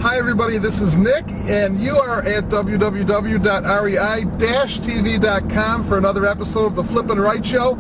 Hi everybody, this is Nick, and you are at www.rei-tv.com for another episode of the Flippin' Right Show.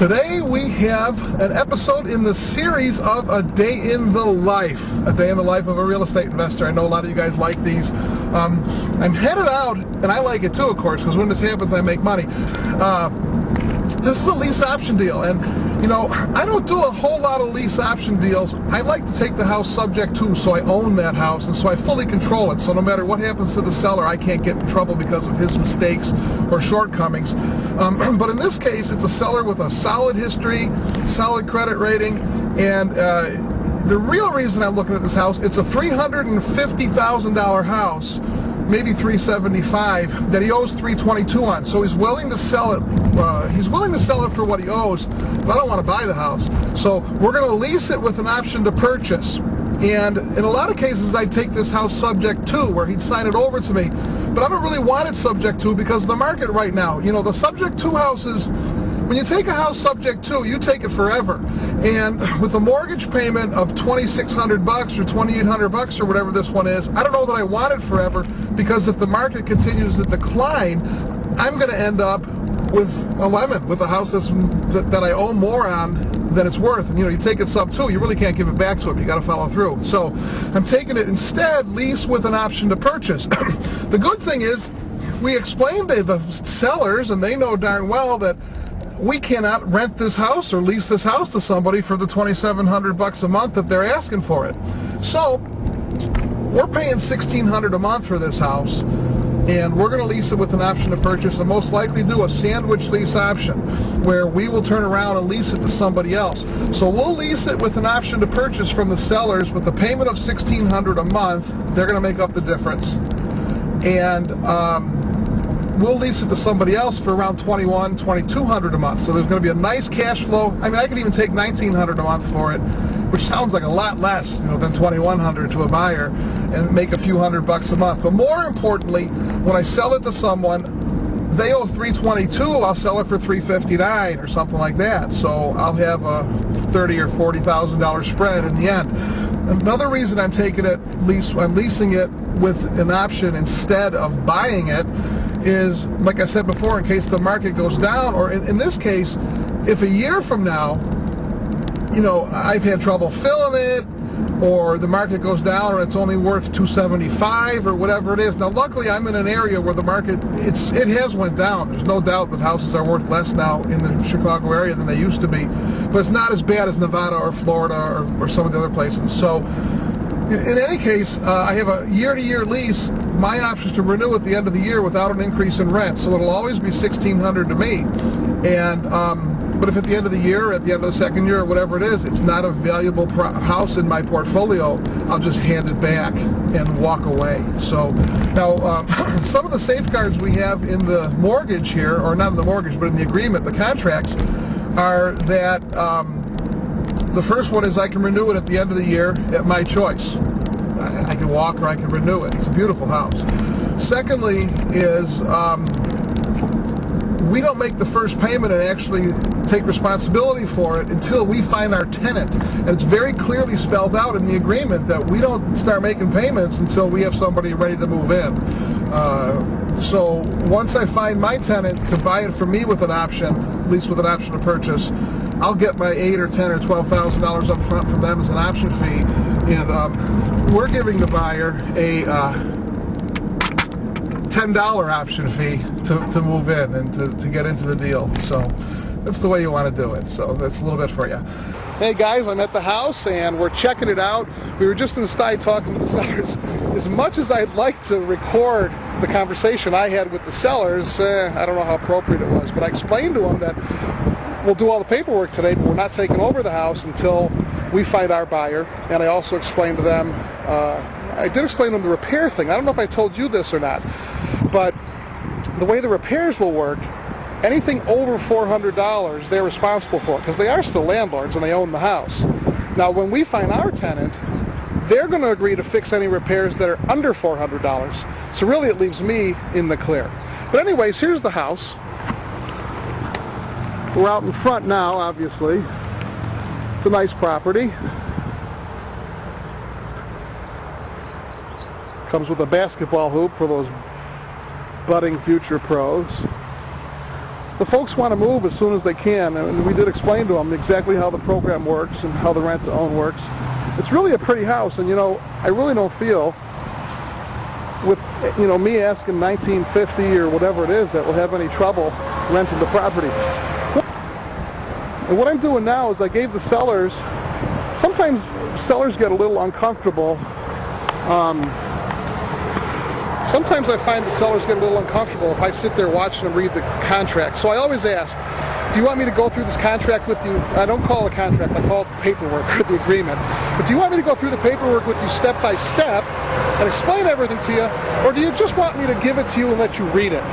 Today we have an episode in the series of A Day in the Life. A Day in the Life of a Real Estate Investor. I know a lot of you guys like these. I'm headed out, and I like it too, of course, because when this happens I make money. This is a lease option deal, and you know, I don't do a whole lot of lease option deals. I like to take the house subject to, so I own that house, and so I fully control it. So no matter what happens to the seller, I can't get in trouble because of his mistakes or shortcomings. But in this case, it's a seller with a solid history, solid credit rating, and the real reason I'm looking at this house, it's a $350,000 house, maybe $375,000, that he owes $322,000 on. So he's willing to sell it. He's willing to sell it for what he owes, but I don't want to buy the house. So we're going to lease it with an option to purchase. And in a lot of cases, I take this house subject to, where he'd sign it over to me. But I don't really want it subject to because of the market right now. You know, the subject to houses, when you take a house subject to, you take it forever. And with a mortgage payment of $2,600 or $2,800 or whatever this one is, I don't know that I want it forever, because if the market continues to decline, I'm going to end up with a lemon, with a house that I owe more on than it's worth. And you know, you take it sub to, you really can't give it back to him. You got to follow through. So I'm taking it instead lease with an option to purchase. The good thing is, we explained to the sellers, and they know darn well that we cannot rent this house or lease this house to somebody for the $2,700 a month that they're asking for it. So we're paying $1,600 a month for this house, and we're going to lease it with an option to purchase, and most likely do a sandwich lease option where we will turn around and lease it to somebody else. So we'll lease it with an option to purchase from the sellers with a payment of $1,600 a month. They're going to make up the difference, and we'll lease it to somebody else for around $2,200 a month. So there's going to be a nice cash flow. I mean, I could even take $1,900 a month for it, which sounds like a lot less, you know, than $2,100 to a buyer, and make a few $100 a month. But more importantly, when I sell it to someone, they owe $322,000. I'll sell it for $359,000 or something like that. So I'll have a $30,000 or $40,000 spread in the end. Another reason I'm taking it I'm leasing it with an option instead of buying it is, like I said before, in case the market goes down, or in this case, if a year from now, you know, I've had trouble filling it, or the market goes down, or it's only worth $275,000 or whatever it is. Now, luckily, I'm in an area where the market it has went down. There's no doubt that houses are worth less now in the Chicago area than they used to be, but it's not as bad as Nevada or Florida or some of the other places. So, in any case, I have a year-to-year lease. My option is to renew at the end of the year without an increase in rent, so it'll always be $1,600 to me. And but if at the end of the year, at the end of the second year, or whatever it is, it's not a valuable house in my portfolio, I'll just hand it back and walk away. So now, some of the safeguards we have in the mortgage here, or not in the mortgage, but in the agreement, the contracts, are that the first one is I can renew it at the end of the year at my choice. I can walk or I can renew it. It's a beautiful house. Secondly is we don't make the first payment and actually take responsibility for it until we find our tenant. And it's very clearly spelled out in the agreement that we don't start making payments until we have somebody ready to move in. So once I find my tenant to buy it for me with an option, lease with an option to purchase, I'll get my $8,000 or $10,000 or $12,000 up front from them as an option fee, and we're giving the buyer a $10 option fee to move in and to get into the deal. So that's the way you want to do it. So that's a little bit for you. Hey guys, I'm at the house and we're checking it out. We were just inside talking to the sellers. As much as I'd like to record the conversation I had with the sellers, I don't know how appropriate it was, but I explained to them that we'll do all the paperwork today, but we're not taking over the house until we find our buyer. And I also explained to them, I did explain to them the repair thing. I don't know if I told you this or not, but the way the repairs will work, anything over $400, they're responsible for it, because they are still landlords and they own the house. Now, when we find our tenant, they're going to agree to fix any repairs that are under $400. So really, it leaves me in the clear. But anyways, here's the house. We're out in front now, obviously. It's a nice property. Comes with a basketball hoop for those budding future pros. The folks want to move as soon as they can, and we did explain to them exactly how the program works and how the rent-to-own works. It's really a pretty house, and I really don't feel with me asking $19.50 or whatever it is that we'll have any trouble renting the property. And what I'm doing now is I gave the sellers. Sometimes sellers get a little uncomfortable. Sometimes I find that sellers get a little uncomfortable if I sit there watching them read the contract. So I always ask, do you want me to go through this contract with you? I don't call it a contract, I call it the paperwork or the agreement. But do you want me to go through the paperwork with you step by step and explain everything to you? Or do you just want me to give it to you and let you read it?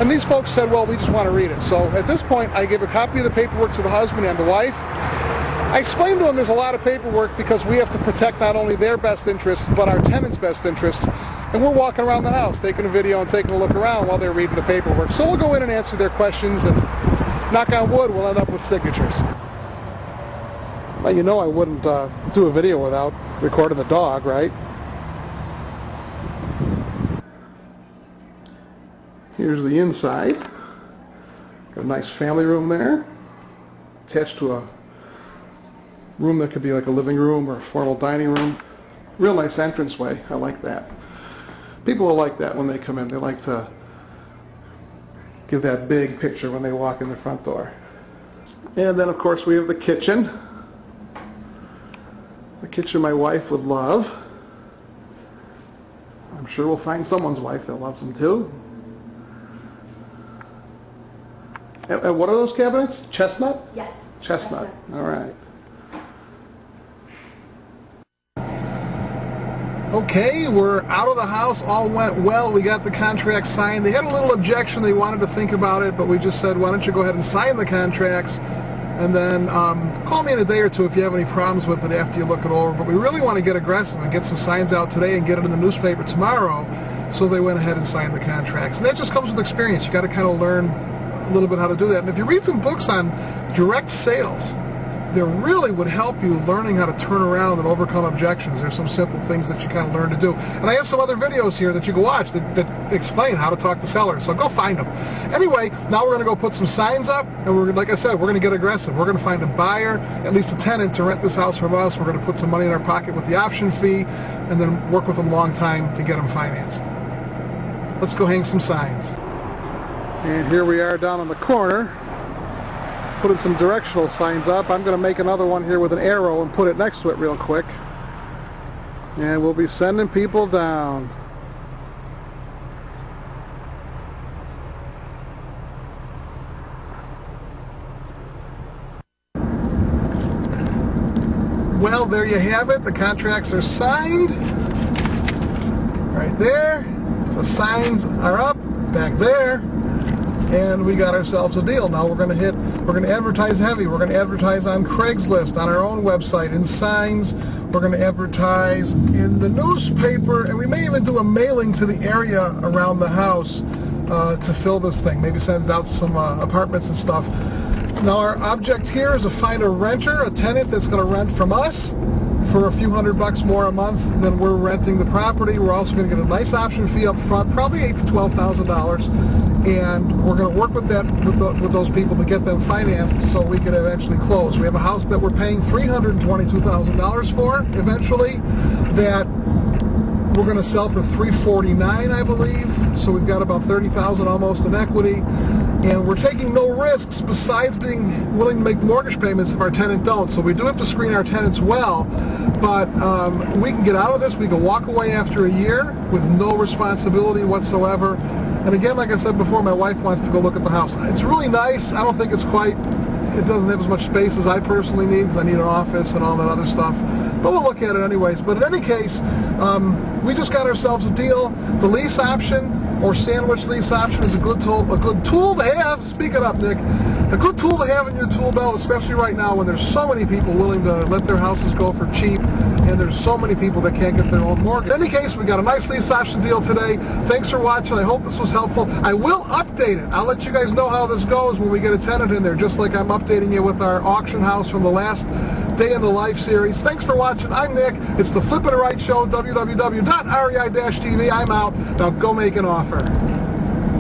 And these folks said, well, we just want to read it. So at this point, I give a copy of the paperwork to the husband and the wife. I explained to them there's a lot of paperwork because we have to protect not only their best interests, but our tenants' best interests. And we're walking around the house, taking a video and taking a look around while they're reading the paperwork. So we'll go in and answer their questions, and knock on wood, we'll end up with signatures. Well, I wouldn't do a video without recording the dog, right? Here's the inside. Got a nice family room there, attached to a room that could be like a living room or a formal dining room. Real nice entranceway. I like that. People will like that when they come in. They like to give that big picture when they walk in the front door. And then, of course, we have the kitchen. The kitchen my wife would love. I'm sure we'll find someone's wife that loves them too. And what are those cabinets? Chestnut? Yes. Chestnut. All right. Okay, we're out of the house. All went well. We got the contract signed. They had a little objection. They wanted to think about it, but we just said, why don't you go ahead and sign the contracts, and then call me in a day or two if you have any problems with it after you look it over. But we really want to get aggressive and get some signs out today and get it in the newspaper tomorrow. So they went ahead and signed the contracts. And that just comes with experience. You got to kind of learn a little bit how to do that. And if you read some books on direct sales, they really would help you learning how to turn around and overcome objections. There's some simple things that you kind of learn to do. And I have some other videos here that you can watch that explain how to talk to sellers. So go find them. Anyway, now we're going to go put some signs up, and like I said, we're going to get aggressive. We're going to find a buyer, at least a tenant, to rent this house from us. We're going to put some money in our pocket with the option fee, and then work with them a long time to get them financed. Let's go hang some signs. And here we are down on the corner, putting some directional signs up. I'm going to make another one here with an arrow and put it next to it real quick. And we'll be sending people down. Well, there you have it. The contracts are signed. Right there. The signs are up back there. And we got ourselves a deal. Now we're going to advertise heavy. We're going to advertise on Craigslist, on our own website, in signs. We're going to advertise in the newspaper, and we may even do a mailing to the area around the house to fill this thing. Maybe send it out to some apartments and stuff. Now our object here is to find a renter, a tenant that's going to rent from us for a few $100 more a month than we're renting the property. We're also going to get a nice option fee up front, probably $8,000 to $12,000. And we're going to work with those people to get them financed so we can eventually close. We have a house that we're paying $322,000 for eventually, that we're going to sell for $349,000, I believe. So we've got about $30,000 almost in equity, and we're taking no risks besides being willing to make mortgage payments if our tenant don't. So we do have to screen our tenants well, but we can get out of this. We can walk away after a year with no responsibility whatsoever. And again, like I said before, my wife wants to go look at the house. It's really nice. I don't think it doesn't have as much space as I personally need, because I need an office and all that other stuff. But we'll look at it anyways. But in any case, we just got ourselves a deal. The lease option, or sandwich lease option, is a good tool to have. Speak it up, Nick. A good tool to have in your tool belt, especially right now when there's so many people willing to let their houses go for cheap, and there's so many people that can't get their own mortgage. In any case, we got a nice lease option deal today. Thanks for watching. I hope this was helpful. I will update it. I'll let you guys know how this goes when we get a tenant in there, just like I'm updating you with our auction house from the last Day in the Life series. Thanks for watching. I'm Nick. It's the Flippin' Right Show, www.rei-tv. I'm out. Now go make an offer.